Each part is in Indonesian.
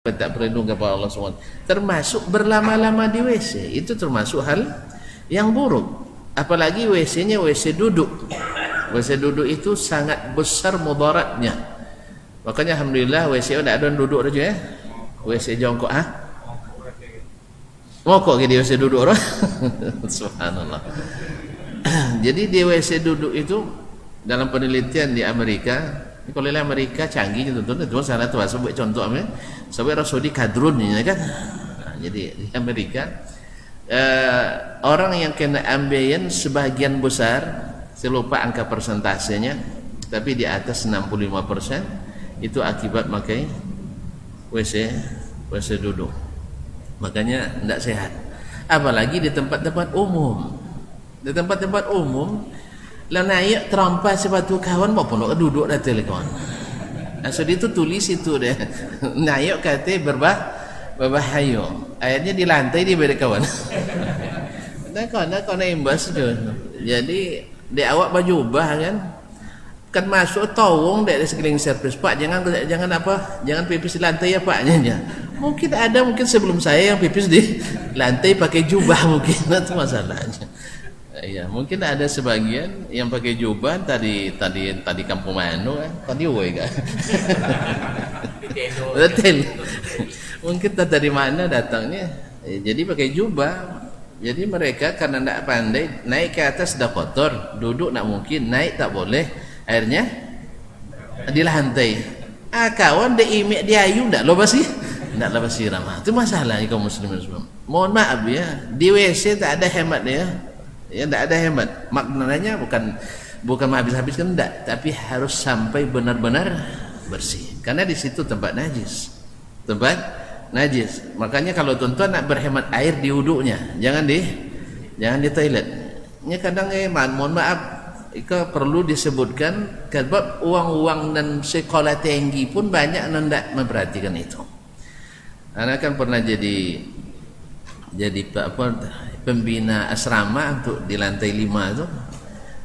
tak berlindung kepada Allah SWT. Termasuk berlama-lama di WC, itu termasuk hal yang buruk. Apalagi WC-nya WC duduk. WC duduk itu sangat besar mudaratnya. Makanya alhamdulillah WC tidak ada duduk aja ya. WC jongkok mokok di WC duduk orang. Subhanallah. Jadi di WC duduk itu dalam penelitian di Amerika, kalau di Amerika canggih tentu itu salah tuh sebut contoh amnya sampai Rasudi kadrun ya kan. Nah, jadi di Amerika orang yang kena ambeien sebagian besar, saya lupa angka persentasenya, tapi di atas 65% itu akibat pakai WC duduk. Makanya tidak sehat. Apalagi di tempat-tempat umum. Di tempat-tempat umum lah naik terampas sepatu kawan mau pun duduk dah telepon. Asal itu tulis itu deh. Naik kata berbahaya. Akhirnya di lantai dia beri kawan. Dan kawan imbas tu. Jadi di awak baju ubah kan masuk tawong dari sekeliling servis. Pak jangan pipis di lantai ya Pak. Mungkin sebelum saya yang pipis di lantai pakai jubah mungkin itu masalahnya. Ya, mungkin ada sebagian yang pakai jubah tadi kampung Manu kan, tadi woi kan. Betul. Mungkin dari mana datangnya? Jadi pakai jubah. Jadi mereka karena tidak pandai naik ke atas sudah kotor, duduk nak mungkin, naik tak boleh. Akhirnya di lantai. Kawan dia imik dia ayu ndak lo basi? Ndak lo basi ramah. Itu masalahnya kaum muslimin semua. Mohon maaf ya, di WC tak ada hemat dia. Ya tidak ada hemat. Maknanya bukan habis-habiskan tidak, tapi harus sampai benar-benar bersih. Karena di situ tempat najis. Makanya kalau tuan-tuan nak berhemat air di wuduknya, jangan di toilet. Ini kadang mohon maaf, itu perlu disebutkan sebab uang-uang dan sekolah tinggi pun banyak tidak memperhatikan itu. Anak kan pernah jadi pembina asrama untuk di lantai 5 itu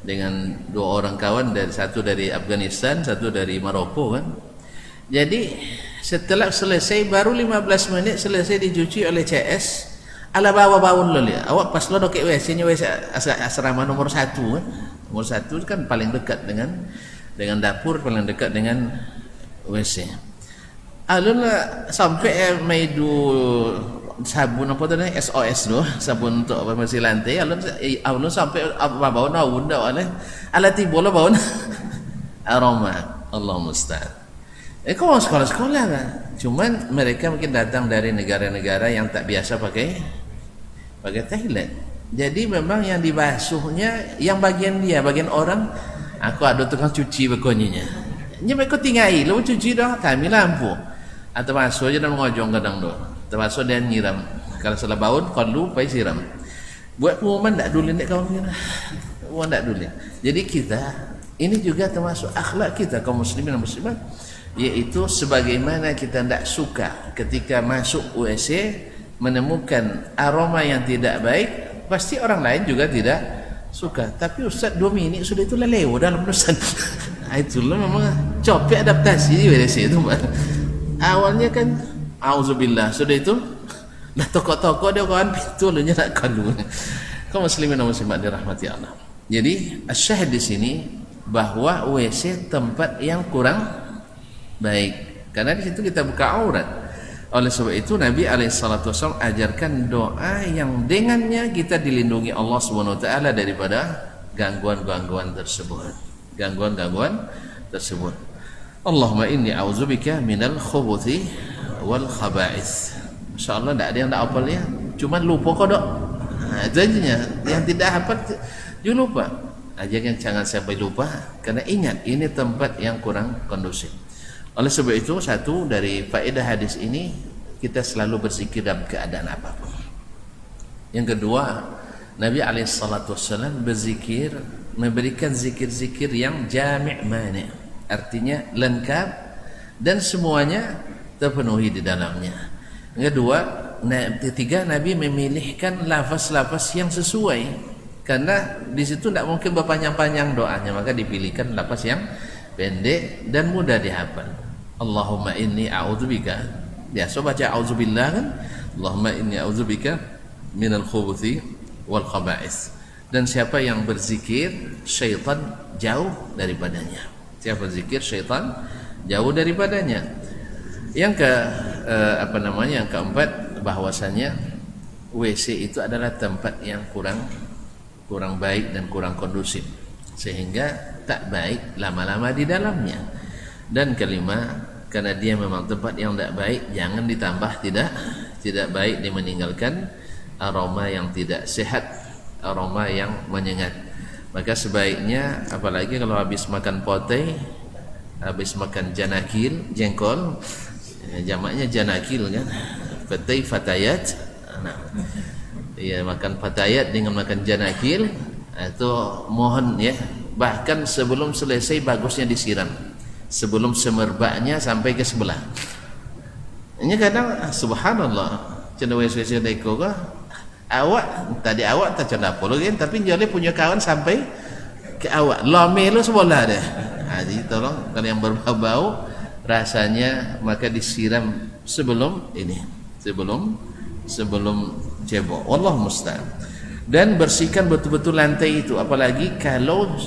dengan 2 orang kawan, satu dari Afghanistan, satu dari Maroko kan. Jadi setelah selesai baru 15 menit selesai dicuci oleh CS, ala bawa baun lo ya. Awak pas lo dokek WC-nya WC asrama nomor 1 kan. Nomor 1 kan paling dekat dengan dapur, paling dekat dengan WC. Alun sampai maidu sabun apa tu ni SOS tu, sabun untuk bersih lantai. Alun sampai apa bau naun dah oleh alati bola bau aroma. Allah musta'an. Kau sekolah kan. Cuman mereka mungkin datang dari negara-negara yang tak biasa pakai toilet. Jadi memang yang dibasuhnya yang bagian orang. Aku ada tukang cuci bekonyinya. Nya mereka tinggal lu cuci dah kami lampu. Atau masuk aja dan mengojong kadang tu. Termasuk dia nyiram. Kalau salah baun, kalau lupa siram. Buat pengumuman tak dulu ni kawan kita. Pengumuman tak dulu. Jadi kita ini juga termasuk akhlak kita kaum muslimin dan muslimat, yaitu sebagaimana kita tidak suka ketika masuk WC menemukan aroma yang tidak baik, pasti orang lain juga tidak suka. Tapi Ustaz 2 minit sudah itu lelew dalam Ustaz. Itulah memang copy adaptasi di WC itu. Awalnya kan auzubillah, sudah itu dah toko-toko dia kawan pintu lu nak kalu. Kaum muslimin dan muslimat dirahmati Allah. Jadi asyahid di sini bahwa WC tempat yang kurang baik. Karena di situ kita buka aurat. Oleh sebab itu Nabi SAW ajarkan doa yang dengannya kita dilindungi Allah SWT daripada gangguan-gangguan tersebut. Allahumma inni a'udzubika minal khubuthi wal khaba'ith. Insyaallah tak ada yang tak hafal ya. Cuma lupa kodok. Itu aja. Yang tidak hafal dia lupa. Aja yang jangan sampai lupa karena ingat ini tempat yang kurang kondusif. Oleh sebab itu satu dari faedah hadis ini kita selalu berzikir dalam keadaan apapun. Yang kedua, Nabi SAW berzikir memberikan zikir-zikir yang jami' mani', artinya lengkap dan semuanya terpenuhi di dalamnya. Yang ketiga, Nabi memilihkan lafaz-lafaz yang sesuai karena di situ tidak mungkin berpanjang-panjang doanya, maka dipilihkan lafaz yang pendek dan mudah dihafal. Allahumma inni a'udzubika Biasa baca auzubillah kan, Allahumma inni auzubika minal khubuthi wal khaba'is. Dan siapa yang berzikir, syaitan jauh daripadanya. Siapa berzikir, syaitan jauh daripadanya. Yang yang keempat, bahwasanya WC itu adalah tempat yang kurang baik dan kurang kondusif, sehingga tak baik lama-lama di dalamnya. Dan kelima, karena dia memang tempat yang tidak baik, jangan ditambah tidak baik, dia meninggalkan aroma yang tidak sehat, aroma yang menyengat. Maka sebaiknya, apalagi kalau habis makan potai, habis makan janakil, jengkol, jamaknya janakil kan, potai fatayat, nah, ya, makan fatayat dengan makan janakil itu mohon ya, bahkan sebelum selesai bagusnya disiram, sebelum semerbaknya sampai ke sebelah. Ini kadang subhanallah, cenderung WC deko kah? Awak tak canda apa lagi, tapi jale punya kawan sampai ke awak. Lame lu sebelah deh. Jadi tolong kalau yang berbau rasanya maka disiram sebelum cebok. Wallahu musta'an. Dan bersihkan betul-betul lantai itu, apalagi kalau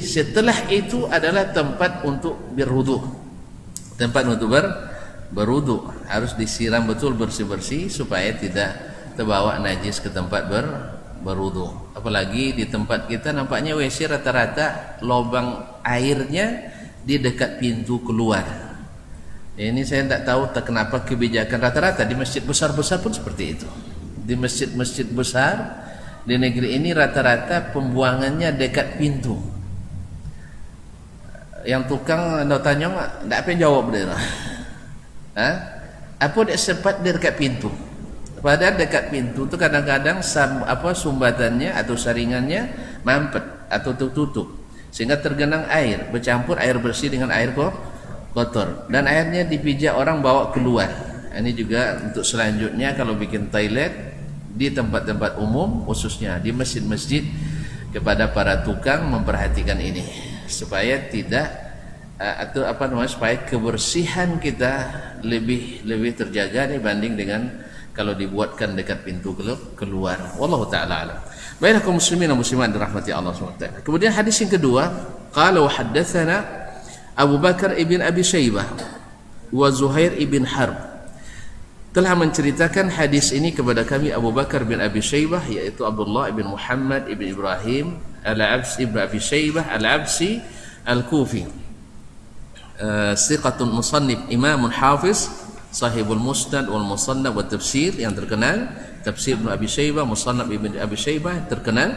setelah itu adalah tempat untuk berwudu. Tempat untuk berwudu harus disiram betul, bersih-bersih supaya tidak terbawa najis ke tempat berwudu. Apalagi di tempat kita nampaknya WC rata-rata lubang airnya di dekat pintu keluar. Ini saya tidak tahu kenapa kebijakan rata-rata di masjid besar-besar pun seperti itu. Di masjid-masjid besar di negeri ini rata-rata pembuangannya dekat pintu. Yang tukang anda tanya tak apa jawab dia. Apa dia sempat dia dekat pintu? Padahal dekat pintu tu kadang-kadang sumbatannya atau saringannya mampet atau tertutup sehingga tergenang air, bercampur air bersih dengan air kotor, dan airnya dipijak orang bawa keluar. Ini juga untuk selanjutnya kalau bikin toilet di tempat-tempat umum, khususnya di masjid-masjid, kepada para tukang memperhatikan ini supaya tidak supaya kebersihan kita lebih terjaga dibanding dengan kalau dibuatkan dekat pintu keluar. Wallahu taala alam. Baiklah kaum muslimin dan muslimat dirahmati Allah SWT. Kemudian hadis yang kedua, qala wa haddatsana Abu Bakar ibn Abi Syaibah wa Zuhair ibn Harb. Telah menceritakan hadis ini kepada kami Abu Bakar bin Abi Syaibah, yaitu Abdullah ibn Muhammad ibn Ibrahim al-Absi ibn Abi Syaibah al-Absi al-Kufi, siqatun musannif, imamun hafiz, sahibul musnad wal musannaf wa tafsir yang terkenal, tafsir ibn Abi Syaibah, musannaf ibn Abi Syaibah terkenal.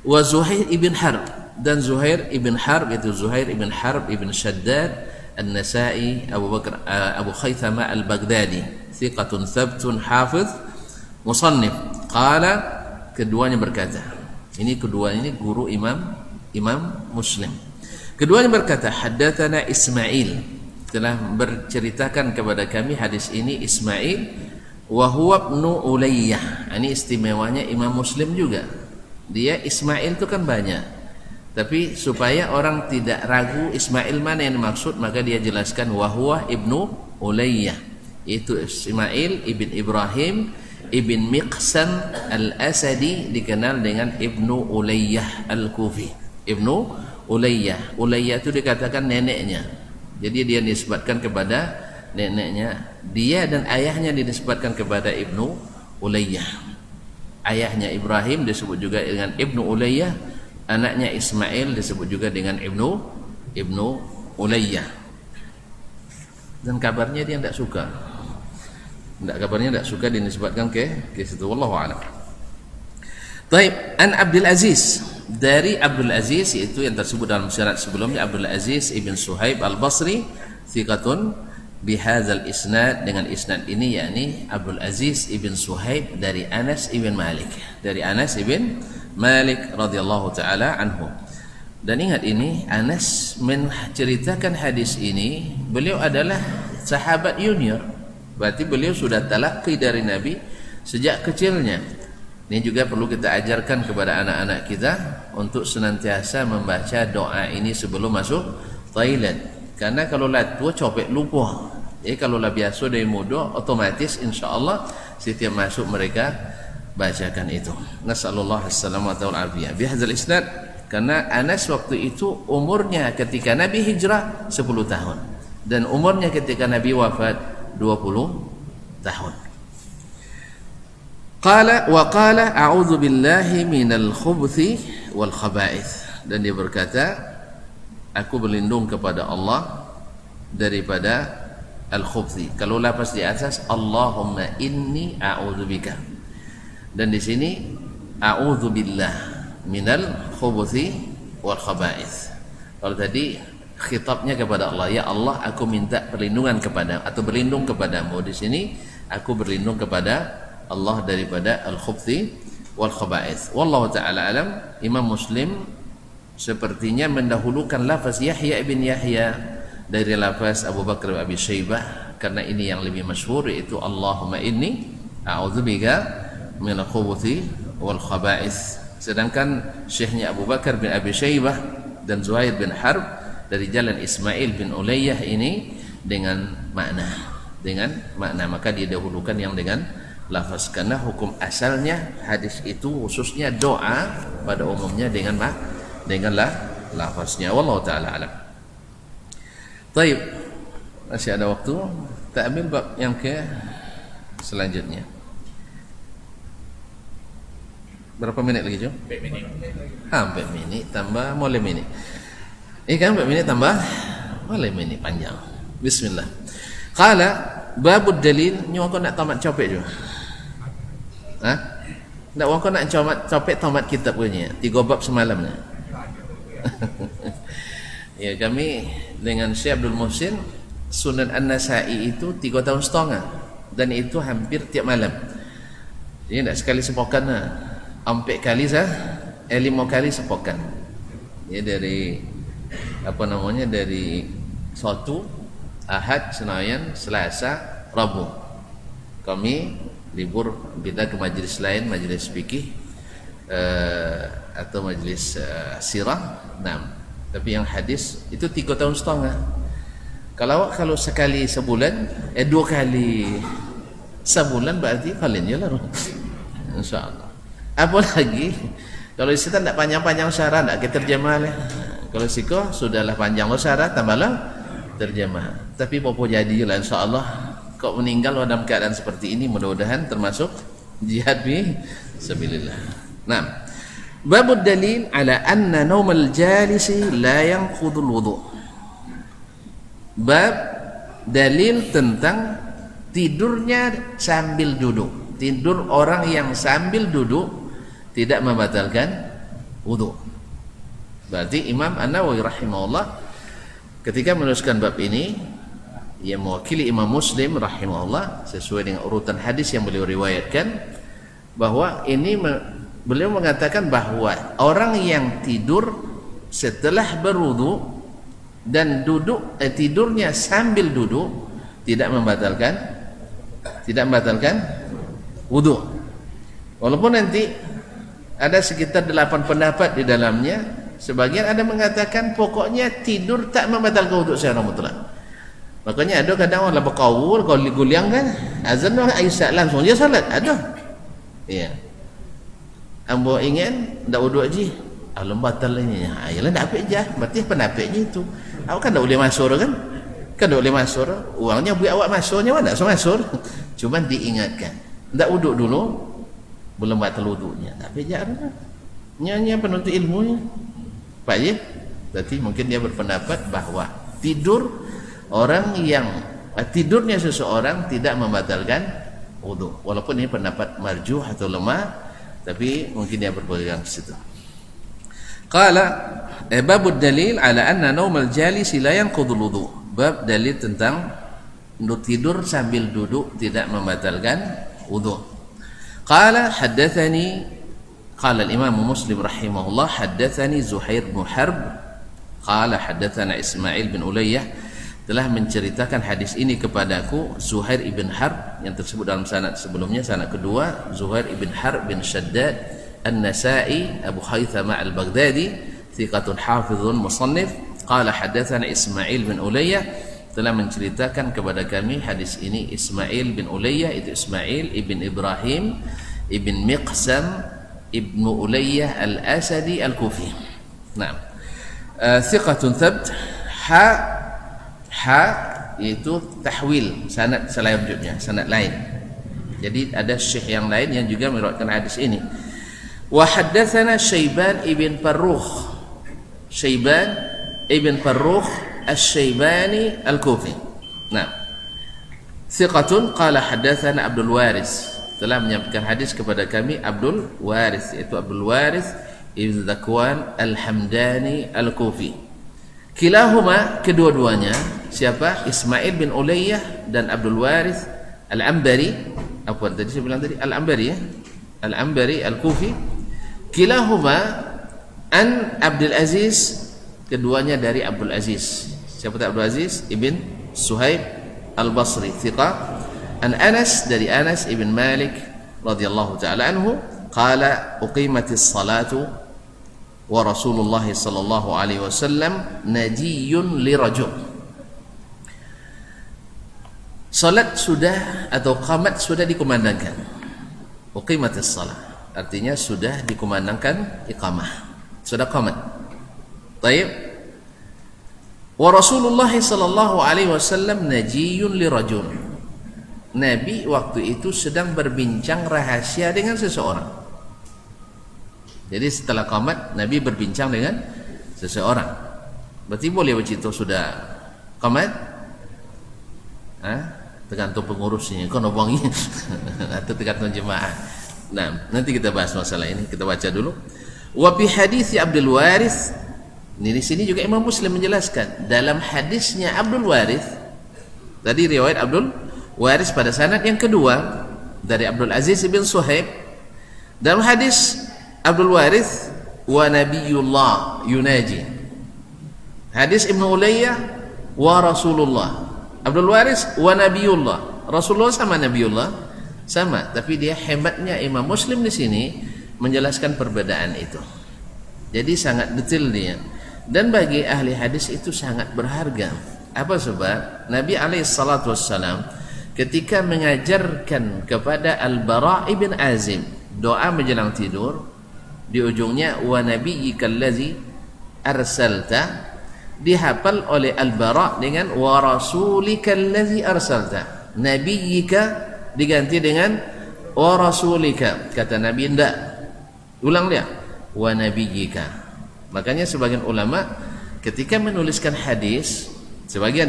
Wa Zuhair ibn Harb, dan Zuhair ibn Harb itu Zuhair ibn Harb ibn Shaddad An-Nasa'i Abu Khaythama Al-Baghdadi, thiqatun thabtun hafiz musannif. Qala, keduanya berkata, ini guru Imam Muslim. Keduanya berkata, haddatsana Ismail, telah berceritakan kepada kami hadis ini Ismail, wa huwa ibnu Ulayyah. Ini istimewanya Imam Muslim juga. Dia Ismail itu kan banyak, tapi supaya orang tidak ragu Ismail mana yang dimaksud, maka dia jelaskan wahwa ibnu Ulayyah, itu Ismail ibn Ibrahim ibn Miqsan al-Asadi, dikenal dengan ibnu Ulayyah al-Kufi. Ibnu Ulayyah itu dikatakan neneknya, jadi dia disebutkan kepada neneknya. Dia dan ayahnya dinisbatkan kepada ibnu Ulayyah. Ayahnya Ibrahim disebut juga dengan ibnu Ulayyah, anaknya Ismail disebut juga dengan ibnu Ulayyah. Dan kabarnya dia tidak suka. Kabarnya tidak suka dinisbatkan ke situ. Wallahu a'lam. Baik, an Abdul Aziz, dari Abdul Aziz, yaitu yang tersebut dalam syarat sebelumnya, Abdul Aziz ibn Suhaib al-Basri, thiqatun bihadzal isnad, dengan isnad ini, yakni Abdul Aziz ibn Suhaib dari Anas ibn Malik, radhiyallahu taala anhu. Dan ingat, ini Anas menceritakan hadis ini, beliau adalah sahabat junior, berarti beliau sudah talaqi dari Nabi sejak kecilnya. Ini juga perlu kita ajarkan kepada anak-anak kita untuk senantiasa membaca doa ini sebelum masuk toilet, karena kalau tua copek lupa. Jadi kalau lah biasa dari muda, otomatis insya-Allah setiap masuk mereka bacakan itu. Nasallallahu alaihi wa afiyah. Bihadzal isnad, karena Anas waktu itu umurnya ketika Nabi hijrah 10 tahun dan umurnya ketika Nabi wafat 20 tahun. Qala wa qala a'udzu billahi minal khubuthi wal khaba'ith, dan dia berkata, aku berlindung kepada Allah daripada al-khubthi. Kalau lafaz di atas Allahumma inni a'udzubika, dan di sini a'udzubillah minal khubuthi wal khaba'ith. Kalau tadi khitabnya kepada Allah, ya Allah aku minta perlindungan kepada atau berlindung kepadamu. Di sini aku berlindung kepada Allah daripada al-khubthi wal khaba'ith. Wallahu ta'ala alam. Imam Muslim sepertinya mendahulukan lafaz Yahya ibn Yahya dari lafaz Abu Bakar bin Abi Syaibah, karena ini yang lebih masyhur, yaitu Allahumma inni a'udzubika minal khubuthi wal khaba'ith. Sedangkan syekhnya Abu Bakar bin Abi Syaibah dan Zuhair bin Harb dari jalan Ismail bin Ulayyah ini dengan makna, maka didahulukan yang dengan lafaz, karena hukum asalnya hadis itu khususnya doa pada umumnya dengan lafaznya. Wallahu ta'ala alam. Taib, masih ada waktu. Kita ambil bab yang ke selanjutnya. Berapa minit lagi, Jo? 4 minit. 4 minit tambah boleh minit. Kan 4 minit tambah boleh minit panjang. Bismillah. Qala babud dalil, nyu aku nak tamat copek Jo. Nak aku nak copek tamat kitab punya 3 bab semalam ni. Ya, kami dengan Syekh Abdul Muhsin Sunan An-Nasa'i itu 3 tahun setengah, dan itu hampir tiap malam. Jadi tak sekali sepokan lah, 4 kali 5 kali sepokan. Ya, dari dari Sabtu, Ahad, Senayan, Selasa, Rabu kami libur, kita ke majlis lain, majlis fikih atau majlis sirah. Tapi yang hadis itu 3 tahun setengah. Kalau sekali sebulan, 2 kali sebulan berarti kalian je lah, insyaAllah. Apalagi kalau kita tak panjang-panjang syarah, tak kita terjemah lah. Kalau siko sudahlah panjang lo syarah, tambahlah terjemah. Tapi apa jadi lah, insyaAllah. Kau meninggal dalam keadaan seperti ini, mudah-mudahan termasuk jihad fi sabilillah. Babud dalil ala anna naumal jalisi la yanqudul wudu. Bab dalil tentang tidurnya sambil duduk. Tidur orang yang sambil duduk tidak membatalkan wudu. Berarti Imam An-Nawawi rahimahullah ketika menuliskan bab ini, ia mewakili Imam Muslim rahimahullah sesuai dengan urutan hadis yang beliau riwayatkan, bahwa ini beliau mengatakan bahwa orang yang tidur setelah berwudu dan tidurnya sambil duduk tidak membatalkan wudu. Walaupun nanti ada sekitar 8 pendapat di dalamnya, sebagian ada mengatakan pokoknya tidur tak membatalkan wudu secara mutlak. Makanya ada kadang orang berkaul, kalau guliang kan azan dah Aisyah langsung dia salat, ada. Ya. Ambo ingin ndak wudu aja. Alam batal ini. Ayalah ndak apik je. Berarti pendapatnya itu. Awak kan ndak boleh masuk kan? Kan ndak boleh masuk. Uangnya buat awak masuknya mana? So masuk. Cuma diingatkan. Ndak wudu dulu belum batal wudunya. Tapi jangan. Nyanyi penuntut ilmunya. Pak ye. Berarti mungkin dia berpendapat bahwa tidurnya seseorang tidak membatalkan wudu. Walaupun ini pendapat marjuh atau lemah, tapi mungkin dia berpegang ke situ. Qala babud dalil ala anna naumal jalisi la yanqudul wudu. Bab dalil tentang tidur sambil duduk tidak membatalkan wudu. Qala al-Imam Muslim rahimahullah haddatsani Zuhair bin Harb qala haddatsana Ismail bin Ulayyah, telah menceritakan hadis ini kepadaku Zuhair ibn Harb yang tersebut dalam sanad sebelumnya, sanad kedua Zuhair ibn Harb bin Shaddad An-Nasa'i Abu Haythama al-Baghdadi thiqatun hafizun musannif qala haddatsana Ismail bin Ulayyah telah menceritakan kepada kami hadis ini Ismail bin Ulayyah, itu Ismail ibn Ibrahim ibn Miqsam ibn Ulayyah al-Asadi al-Kufi. Nah, thiqatun thabt. Ha itu tahwil sanad selanjutnya, sanad lain. Jadi ada syekh yang lain yang juga meriwayatkan hadis ini. Wa haddatsana Syaiban ibn Farrukh, Syaiban ibn Farrukh Asy-Syaibani Al-Kufi. Nah, thiqatun qala haddatsana Abdul Waris, telah menyampaikan hadis kepada kami Abdul Waris, yaitu Abdul Waris ibn Zakwan Al-Hamdani Al-Kufi. Kilahuma, kedua-duanya, siapa? Ismail bin Ulayyah dan Abdul Waris Al-Ambari. Apa tadi saya bilang tadi? Al-Ambari ya? Al-Ambari Al-Kufi. Kilahuma an Abdul Aziz, keduanya dari Abdul Aziz. Siapa itu Abdul Aziz? Ibn Suhaib Al-Basri, thiqah. An Anas, dari Anas ibn Malik radhiyallahu ta'ala anhu, qala uqimatis salatu wa Rasulullah sallallahu alaihi wasallam najiyun li rajul. Salat sudah atau qamat sudah dikumandangkan. Uqimatis salat artinya sudah dikumandangkan iqamah, sudah qamat. Baik. Wa Rasulullah sallallahu alaihi wasallam najiyun li rajul. Nabi waktu itu sedang berbincang rahasia dengan seseorang. Jadi setelah qamat Nabi berbincang dengan seseorang. Berarti boleh begitu sudah qamat? Tergantung pengurusnya, kono bongi atau tergantung jemaah. Nah, nanti kita bahas masalah ini. Kita baca dulu. Wa fi hadits Abdul Waris. Ini di sini juga Imam Muslim menjelaskan dalam hadisnya Abdul Waris. Tadi riwayat Abdul Waris pada sanad yang kedua dari Abdul Aziz bin Suhaib. Dalam hadis Abdul Waris wa Nabiyullah yunaji. Hadis Ibnu Ulayyah wa Rasulullah. Abdul Waris wa Nabiyullah. Rasulullah sama Nabiyullah sama, tapi dia hebatnya Imam Muslim di sini menjelaskan perbedaan itu. Jadi sangat detail dia. Dan bagi ahli hadis itu sangat berharga. Apa sebab? Nabi alaihi salatu wassalam ketika mengajarkan kepada Al-Bara' ibn Azim doa menjelang tidur, di ujungnya wa nabiyyikal ladzi arsalta, dihafal oleh Al-Bara' dengan wa rasulikal ladzi arsalta. Nabiyyika diganti dengan wa rasulika. Kata Nabi enggak, ulang dia, wa nabiyyika. Makanya sebagian ulama ketika menuliskan hadis, sebagian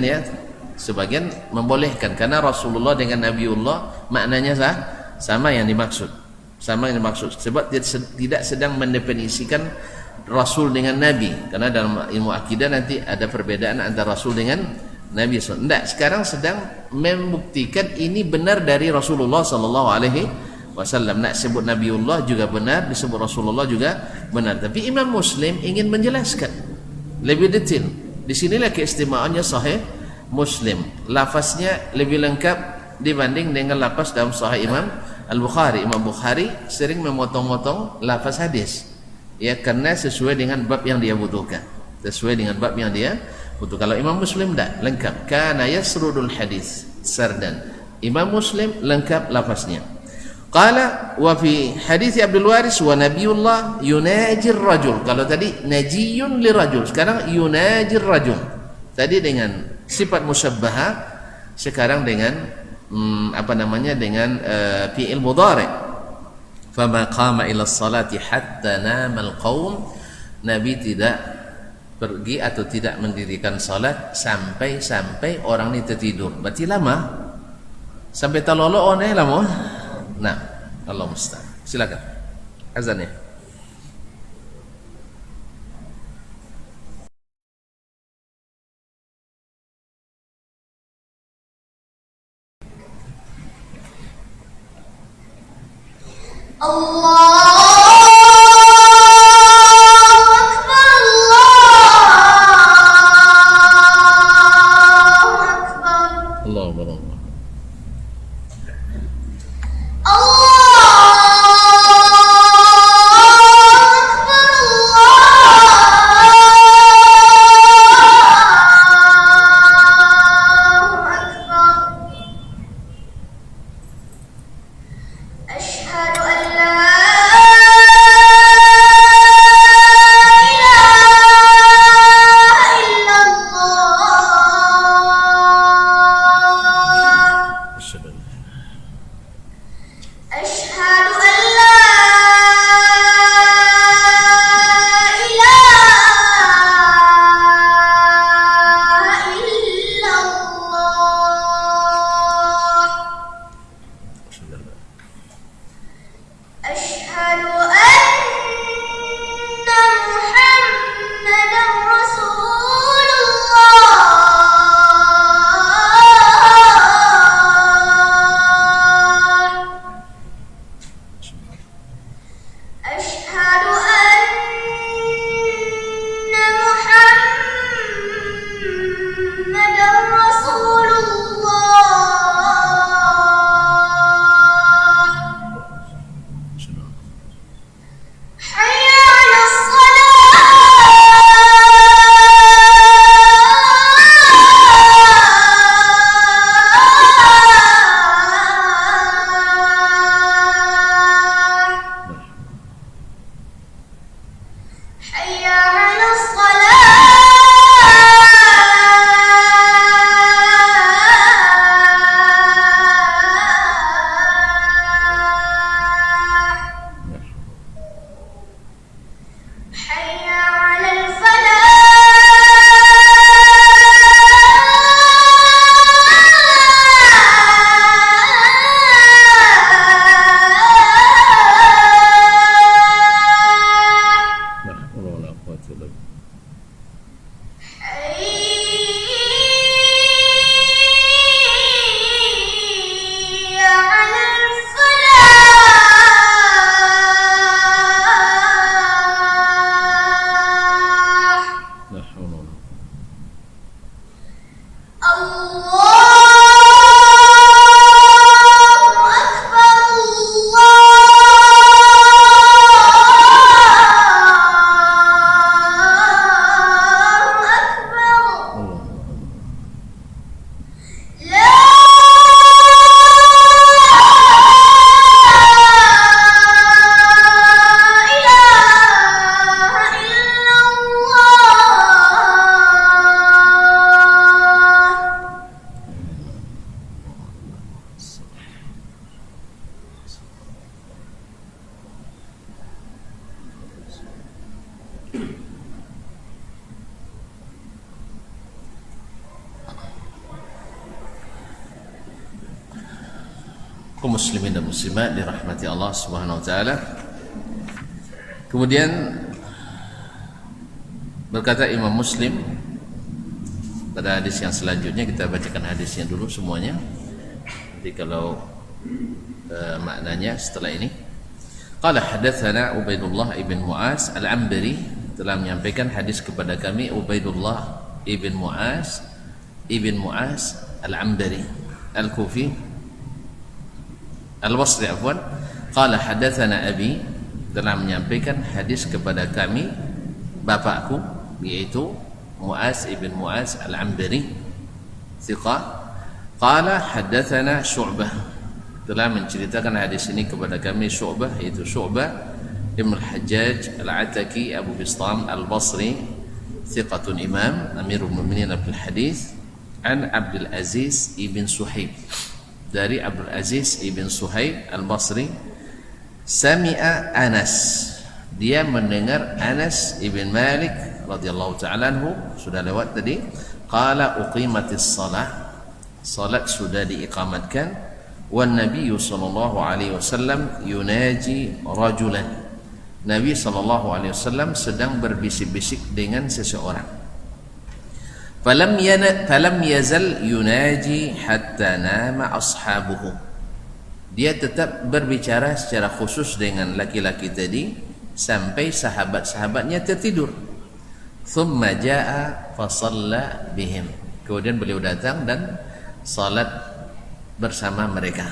membolehkan karena Rasulullah dengan Nabiullah maknanya sama yang dimaksud. Sama yang dimaksud. Sebab tidak sedang mendefinisikan Rasul dengan Nabi, karena dalam ilmu akidah nanti ada perbedaan antara Rasul dengan Nabi. Tidak, sekarang sedang membuktikan ini benar dari Rasulullah sallallahu alaihi wasallam. Nak sebut Nabiullah juga benar, disebut Rasulullah juga benar. Tapi Imam Muslim ingin menjelaskan lebih detail. Di sinilah keistimewaannya Sahih Muslim. Lafaznya lebih lengkap dibanding dengan lafaz dalam Sahih Imam Al-Bukhari. Imam Bukhari sering memotong-motong lafaz hadis. Ya, karena sesuai dengan bab yang dia butuhkan. Sesuai dengan bab yang dia butuhkan. Kalau Imam Muslim tidak lengkap. Kana yasrudul hadis sardan. Imam Muslim lengkap lafaznya. Qala wa fi hadis Abdul Waris wa Nabiyullah yunajir rajul. Kalau tadi najiyun li rajul, sekarang yunajir rajul. Tadi dengan sifat musyabbaha, sekarang dengan dengan fi'il mudhari'. Fama qama ila salati hatta nama al-qaum. Nabi tidak pergi atau tidak mendirikan salat sampai orang ini tertidur. Berarti lama. Sampai talolo oneh lama. Nah, Allah musta'an. Silakan. Azan ya. حي على الصلاة حي على الفلاح حي على الفلاح لا حول ولا الله أكبر الله أكبر الله. لا إله إلا الله Kaum muslimin dan muslimat dirahmati Allah Subhanahu wa taala. Kemudian berkata Imam Muslim pada hadis yang selanjutnya, kita bacakan hadisnya dulu semuanya. Jadi kalau maknanya setelah ini. Qala hadatsana Ubaidullah ibn Mu'az al-Ambari, telah menyampaikan hadis kepada kami Ubaidullah ibn Mu'az al-Ambari al-Kufi Al-Basri afwan. Qala hadatsana abi, telah menyampaikan hadis kepada kami bapakku, yaitu Mu'az ibn Mu'az al-Ambari thiqah. Qala hadatsana Syu'bah, telah menceritakan hadis ini kepada kami Syu'bah, yaitu Syu'bah ibn al-Hajjaj al-Ataki Abu Bistam al-Basri thiqatun imam Amirul Mu'minin bil hadis, an Abdul Aziz ibn Suhaib, dari Abdul Aziz ibn Suhaib al-Basri, sami'a Anas, dia mendengar Anas ibn Malik radhiyallahu ta'ala anhu, sudah lewat tadi. Qala uqimatis salah, salat sudah diiqamatkan, wan nabiyyu sallallahu alaihi wasallam yunaji rajulan, Nabi sallallahu alaihi wasallam sedang berbisik-bisik dengan seseorang. Falam yazal yunaji hatta nama ashabuhu, dia tetap berbicara secara khusus dengan laki-laki tadi sampai sahabat-sahabatnya tertidur. Thumma jaa fa shalla bihim, kemudian beliau datang dan salat bersama mereka.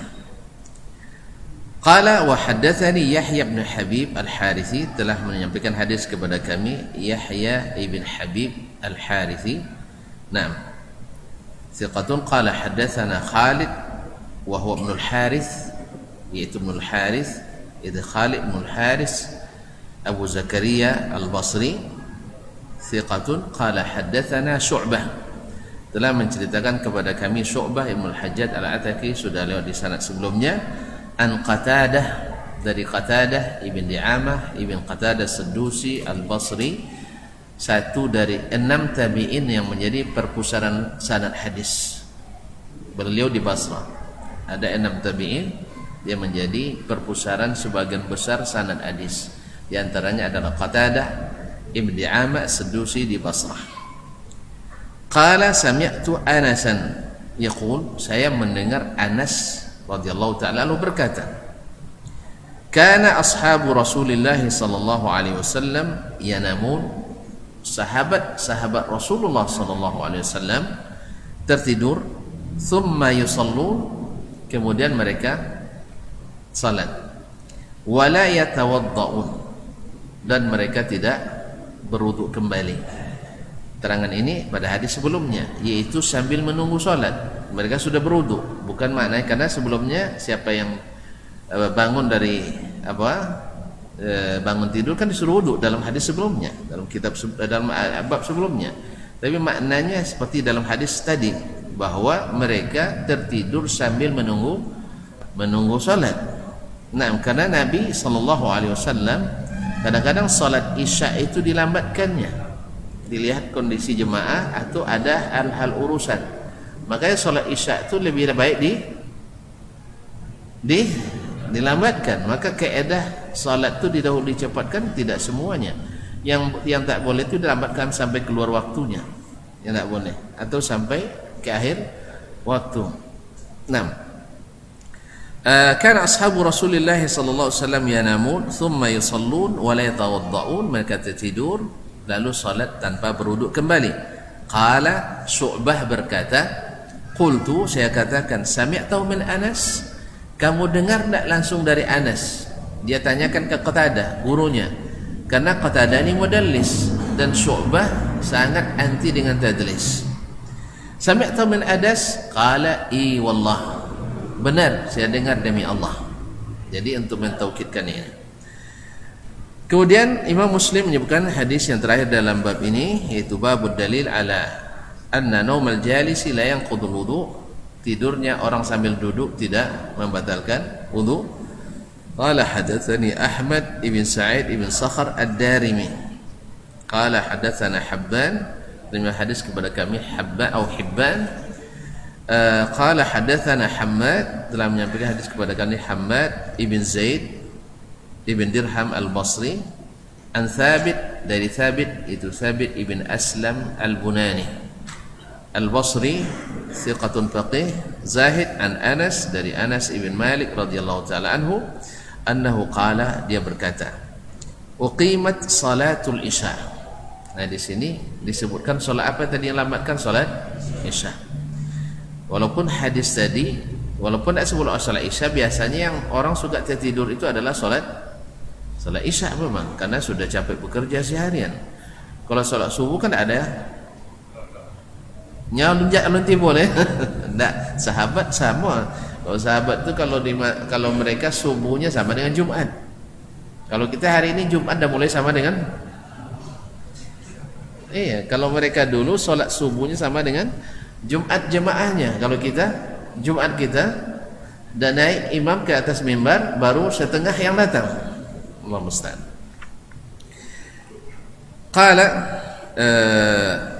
Qala wa haddatsani Yahya bin Habib al-Harithi, telah menyampaikan hadis kepada kami Yahya ibn Habib al-Harithi. Naam, thiqatun. Qala haddatsana Khalid wa huwa ibn al-Harith, yaitu ibn al-Harith, itu Khalid ibn al-Harith Abu Zakaria al-Basri thiqatun. Qala haddatsana Syu'bah, telah menceritakan kepada kami Syu'bah ibn al-Hajjaj al-Ataki, sudah lewat di sanad sebelumnya. An Qatadah, dari Qatadah ibn Di'amah ibn Qatadah Saddusi al-Basri, satu dari 6 tabi'in yang menjadi perpustakaan sanad hadis. Beliau di Basra, ada 6 tabi'in dia menjadi perpustakaan sebagian besar sanad hadis. Di antaranya adalah Qatadah ibn Di'amah Saddusi di Basrah. Qala sami'tu Anasan yaqul, saya mendengar Anas radhiyallahu ta'ala anhu berkata, kana ashabu Rasulillah sallallahu alaihi wasallam yanamun, sahabat-sahabat Rasulullah sallallahu alaihi wasallam tertidur, thumma yusallun, kemudian mereka salat, wala yatawadda'un, dan mereka tidak berwudu kembali. Terangan ini pada hadis sebelumnya, yaitu sambil menunggu salat mereka sudah berwudu, bukan maknanya karena sebelumnya siapa yang bangun dari bangun tidur kan disuruh wuduk dalam hadis sebelumnya, dalam bab sebelumnya. Tapi maknanya seperti dalam hadis tadi, bahwa mereka tertidur sambil menunggu salat. Nah, karena Nabi SAW kadang-kadang salat Isya itu dilambatkannya, dilihat kondisi jemaah atau ada hal-hal urusan. Makanya salat Isya itu lebih baik dilambatkan. Maka kaedah salat itu didahulu dicepatkan, tidak semuanya. Yang tak boleh itu dilambatkan sampai keluar waktunya, yang tak boleh, atau sampai ke akhir waktu. 6. Kana ashabu Rasulillah sallallahu alaihi wasallam yanamun thumma yusallun wa la yatawadda'un, mereka tertidur lalu salat tanpa berwuduk kembali. Qala Syu'bah berkata, qultu, saya katakan, sami'tahu min Anas, kamu dengar tak langsung dari Anas? Dia tanyakan ke Qatadah, gurunya, karena Qatadah ini mudallis dan Syu'bah sangat anti dengan tadlis. Sami'tahu min Anas? Qala i wallah, benar saya dengar demi Allah. Jadi untuk mentaukidkan ini. Kemudian Imam Muslim menyebutkan hadis yang terakhir dalam bab ini, yaitu babud dalil ala anna naumal jalisi la yanqudul wudu, tidurnya orang sambil duduk tidak membatalkan wudu. Qala hadatsani Ahmad ibn Sa'id ibn Sakhar ad-Darimi qala hadatsana Habban, dengan hadis kepada kami Hibban. Qala hadatsana Hammad, telah menyampaikan hadis kepada kami Hammad ibn Zaid ibn Dirham al-Basri, an Thabit, dari Thabit, itu Thabit ibn Aslam al-Bunani al-Basri, thiqatun faqih zahid, an Anas, dari Anas ibn Malik radhiyallahu taala anhu, annahu qala, dia berkata, uqimat salatul isya. Nah, di sini disebutkan salat apa tadi yang lambatkan? Salat Isya. Walaupun hadis tadi, walaupun tak sebelum salat Isya, biasanya yang orang suka tertidur itu adalah salat Isya memang, karena sudah capek bekerja seharian. Kalau salat subuh kan ada nyalunti boleh. Tak, sahabat sama. Kalau sahabat tu kalau mereka subuhnya sama dengan Jumat. Kalau kita hari ini Jumat dah mulai sama dengan, iya, kalau mereka dulu solat subuhnya sama dengan Jumat jemaahnya. Kalau kita Jumat kita dan naik imam ke atas mimbar baru setengah yang datang. Allah musta'an. Qala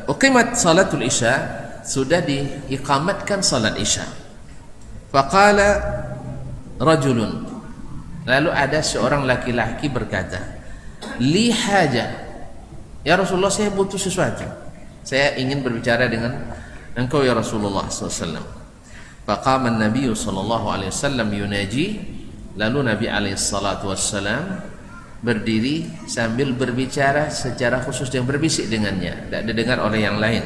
uqimat salatul isya, sudah diiqamatkan salat isya. Faqala rajulun, lalu ada seorang laki-laki berkata, li haja, ya Rasulullah, saya butuh sesuatu, saya ingin berbicara dengan engkau ya Rasulullah SAW. Faqama an-nabiy sallallahu alaihi wasallam yunaji, lalu Nabi alaihi salatu wassalam berdiri sambil berbicara secara khusus dan berbisik dengannya, tidak didengar oleh yang lain.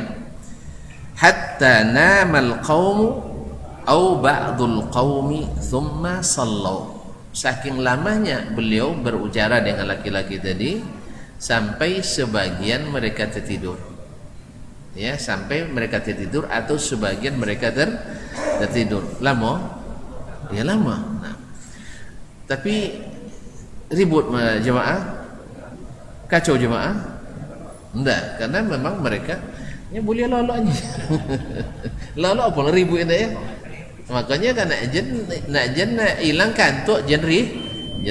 Hatta namal qaumu au ba'dul qaumi thumma sallau, saking lamanya beliau berucara dengan laki-laki tadi sampai sebagian mereka tertidur, ya, sampai mereka tertidur atau sebagian mereka tertidur. Lama, ya lama. Nah, tapi ribut jemaah, kacau jemaah, enggak, karena memang mereka ya boleh lolok aja. Lolok apa ribut ini ya. Makanya kan nak hilang kantuk jadi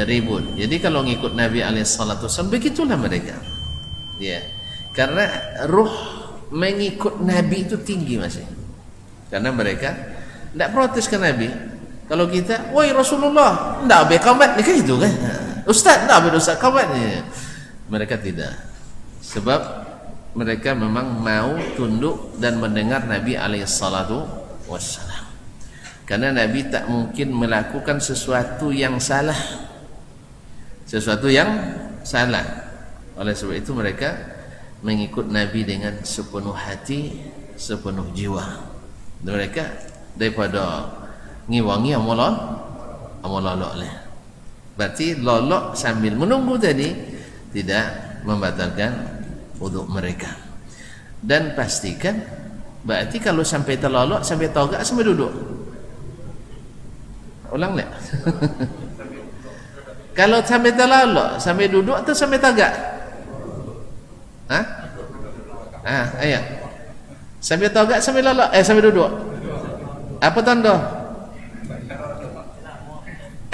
ribut. Jadi kalau ngikut Nabi alaihi salatu wasallam begitulah mereka. Ya. Karena ruh mengikut Nabi itu tinggi masih. Karena mereka tidak protes ke Nabi. Kalau kita, woi Rasulullah, tidak boleh qamat ni kan itu kan. Ustaz, tidak boleh ustaz qamat ni. Mereka tidak. Sebab mereka memang mau tunduk dan mendengar Nabi alaihi salatu wassalam. Karena Nabi tak mungkin melakukan sesuatu yang salah. Oleh sebab itu mereka mengikut Nabi dengan sepenuh hati, sepenuh jiwa. Dan mereka daripada ngiwangi amal-amal lolok. Berarti lolok sambil menunggu tadi tidak membatalkan wudu mereka. Dan pastikan, berarti kalau sampai terlolok, sampai togak, sampai duduk. Ulang tak? Kalau sampai terlalak, sampai duduk atau sampai tagak? Hah? Ayo. Sampai tagak, sampai lalak, sampai duduk. Apa tanda?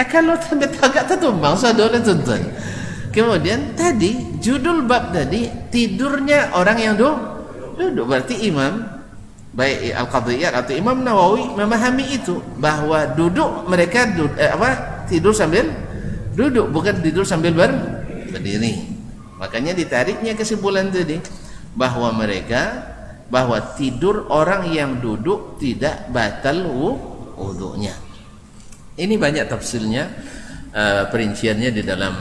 Kalau sampai tagak tertumbang, saudara tuntun. Kemudian tadi judul bab tadi tidurnya orang yang duduk. Berarti imam baik Al-Qadhiyat atau Imam Nawawi memahami itu bahwa duduk mereka tidur sambil duduk, bukan tidur sambil berdiri. Makanya ditariknya kesimpulan tadi bahwa tidur orang yang duduk tidak batal wudunya. Ini banyak tafsirnya, perinciannya di dalam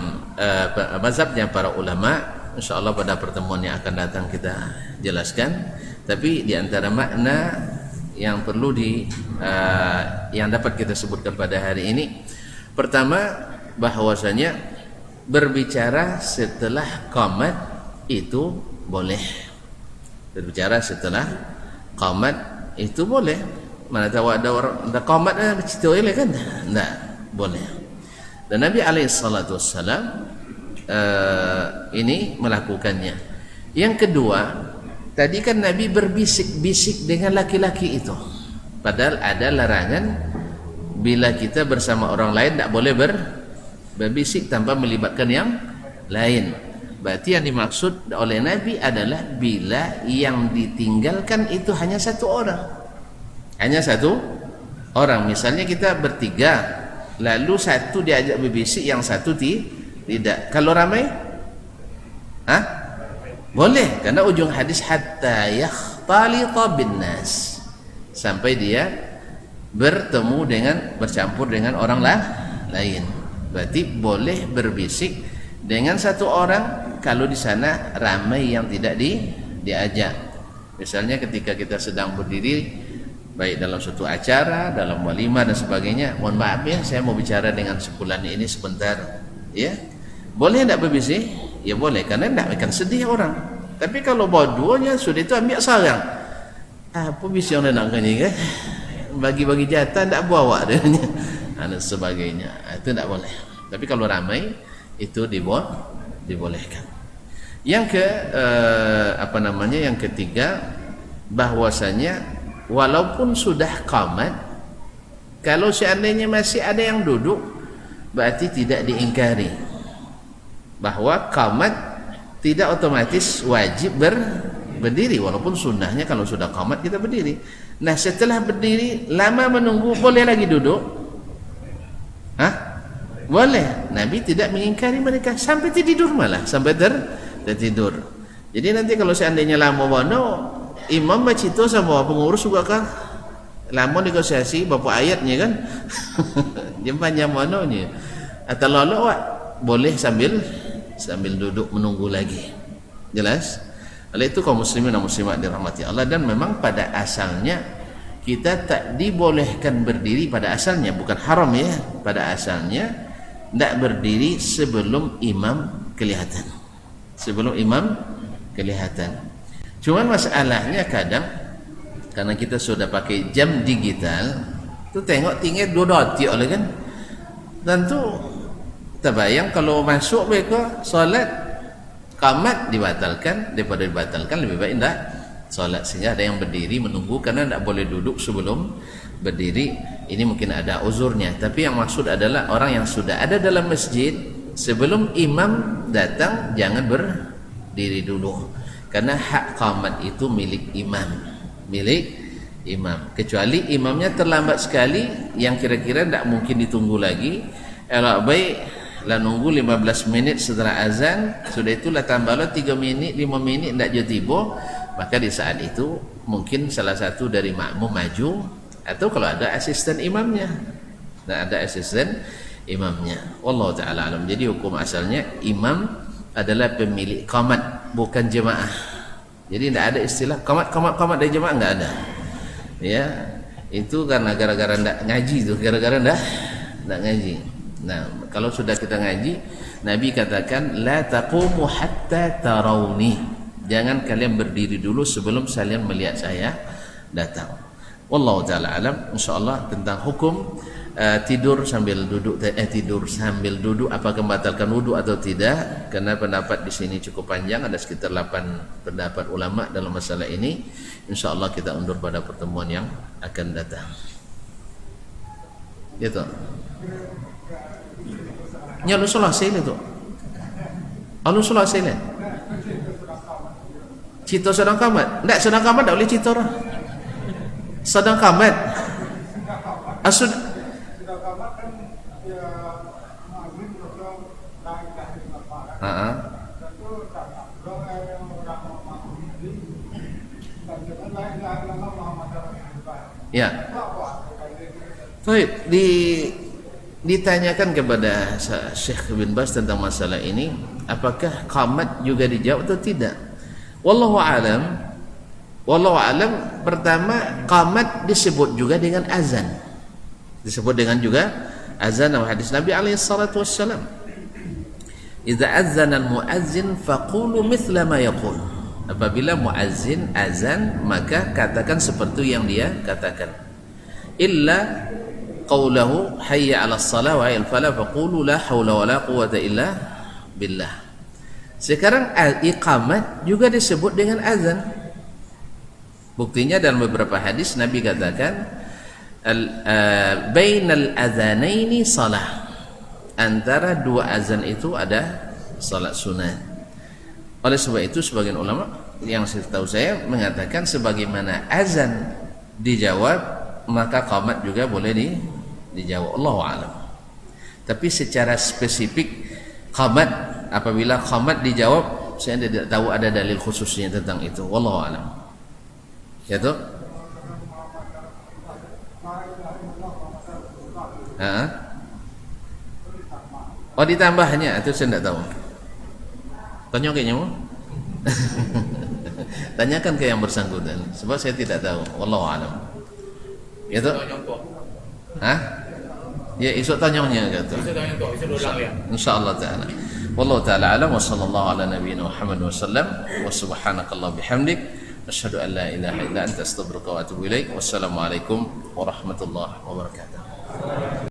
mazhabnya para ulama. InsyaAllah pada pertemuan yang akan datang kita jelaskan. Tapi di antara makna yang perlu yang dapat kita sebutkan pada hari ini, pertama bahwasanya berbicara setelah qamat itu boleh. Berbicara setelah qamat itu boleh. Mana tahu ada orang ada qamat bercerita oleh kan? Enggak, boleh. Dan Nabi alaihissalatu wassalam ini melakukannya. Yang kedua, tadi kan Nabi berbisik-bisik dengan laki-laki itu. Padahal ada larangan bila kita bersama orang lain tidak boleh berbisik tanpa melibatkan yang lain. Berarti yang dimaksud oleh Nabi adalah bila yang ditinggalkan itu hanya satu orang. Hanya satu orang. Misalnya kita bertiga, lalu satu diajak berbisik, yang satu tidak. Kalau ramai, boleh, karena ujung hadis hatta yakhtalita bin nas, sampai dia bercampur dengan orang lain. Berarti boleh berbisik dengan satu orang kalau di sana ramai yang tidak diajak. Misalnya ketika kita sedang berdiri baik dalam suatu acara, dalam walimah dan sebagainya, mohon maaf ya, saya mau bicara dengan sebulan ini sebentar, ya. Boleh tidak berbisik? Ya boleh, karena tidak akan sedih orang. Tapi kalau bawa duanya sudah itu ambil sarang. Apa bisik orang nak ni kan? Bagi-bagi jatah tidak bawa dan sebagainya. Itu tidak boleh. Tapi kalau ramai itu dibolehkan. Yang yang ketiga, bahwasanya walaupun sudah qamat, kalau seandainya masih ada yang duduk, berarti tidak diingkari bahwa qamat tidak otomatis wajib berdiri, walaupun sunnahnya kalau sudah qamat kita berdiri. Nah, setelah berdiri lama menunggu, boleh lagi duduk? Boleh. Nabi tidak mengingkari mereka sampai tidur, malah sampai tertidur. Jadi nanti kalau seandainya lama imam bercerita sama pengurus juga kan lama negosiasi bapak ayatnya kan jempanya manonya atau lalu boleh sambil duduk menunggu lagi. Jelas? Oleh itu kaum muslimin dan muslimat dirahmati Allah, dan memang pada asalnya kita tak dibolehkan berdiri pada asalnya, bukan haram ya, pada asalnya tidak berdiri sebelum imam kelihatan. Sebelum imam kelihatan. Cuman masalahnya kadang karena kita sudah pakai jam digital, tu tengok tinggal 2 detik oleh kan. Tentu terbayang kalau masuk mereka solat qamat dibatalkan, daripada dibatalkan lebih baik tidak solat, sehingga ada yang berdiri menunggu karena tidak boleh duduk sebelum berdiri. Ini mungkin ada uzurnya, tapi yang maksud adalah orang yang sudah ada dalam masjid sebelum imam datang jangan berdiri dulu, karena hak qamat itu milik imam, kecuali imamnya terlambat sekali yang kira-kira tidak mungkin ditunggu lagi. Kalau baik lah nunggu 15 minit setelah azan, sudah itulah tambahlah 3 minit 5 minit tidak jadi tiba, maka di saat itu mungkin salah satu dari makmum maju, atau kalau ada asisten imamnya, wallahu taala alam. Jadi hukum asalnya imam adalah pemilik qamat, bukan jemaah. Jadi tidak ada istilah qamat dari jemaah, enggak ada. Ya, itu karena gara-gara tidak ngaji, itu gara-gara tidak ngaji. Nah, kalau sudah kita ngaji, Nabi katakan la taqumu hatta tarawni, jangan kalian berdiri dulu sebelum kalian melihat saya datang. Wallahu taala alam. Insyaallah tentang hukum tidur sambil duduk apakah membatalkan wudu atau tidak, karena pendapat di sini cukup panjang, ada sekitar 8 pendapat ulama dalam masalah ini. Insyaallah kita undur pada pertemuan yang akan datang. Gitu. Nya lu selesai itu. Alun selesai le. Cito sedang kamat. Ndak sedang kamat dak boleh cito orang. Sedang kamat. Asud ya. Baik, ditanyakan kepada Syekh bin Baz tentang masalah ini, apakah qamat juga dijawab atau tidak? Wallahu alam, pertama qamat disebut juga dengan azan. Disebut dengan juga azan dalam hadis Nabi alaihi salatu wassalam. Idza azzana al-muazzin faqulu mithla ma yaqul. Apabila muazzin azan, maka katakan seperti yang dia katakan. Illa qawlahu hayya 'alas shalah wa hayya al-falah faqulu la haula wa la quwwata illa billah. Sekarang iqamat juga disebut dengan azan. Buktinya dalam beberapa hadis Nabi katakan bainal adzanaini salah. Antara dua azan itu ada salat sunat. Oleh sebab itu sebagian ulama yang setahu saya mengatakan sebagaimana azan dijawab, maka qamat juga boleh dijawab. Allahu a'lam. Tapi secara spesifik qamat, apabila qamat dijawab, saya tidak tahu ada dalil khususnya tentang itu. Wallahu a'lam. Ya toh? Oh ditambahnya itu saya tidak tahu. Tanya kayaknya mau. Tanyakan ke yang bersangkutan, sebab saya tidak tahu. Wallahu a'lam. Ya toh? Ya esok tanyanya gitu. Insyaallah taala. Wallahu taala alam wa sallallahu ala nabiyyina Muhammad wa sallam wa subhanakallah bihamdik asyhadu an la ilaha illa anta astaghfiruka wa atubu ilaik. Wassalamualaikum warahmatullahi wabarakatuh.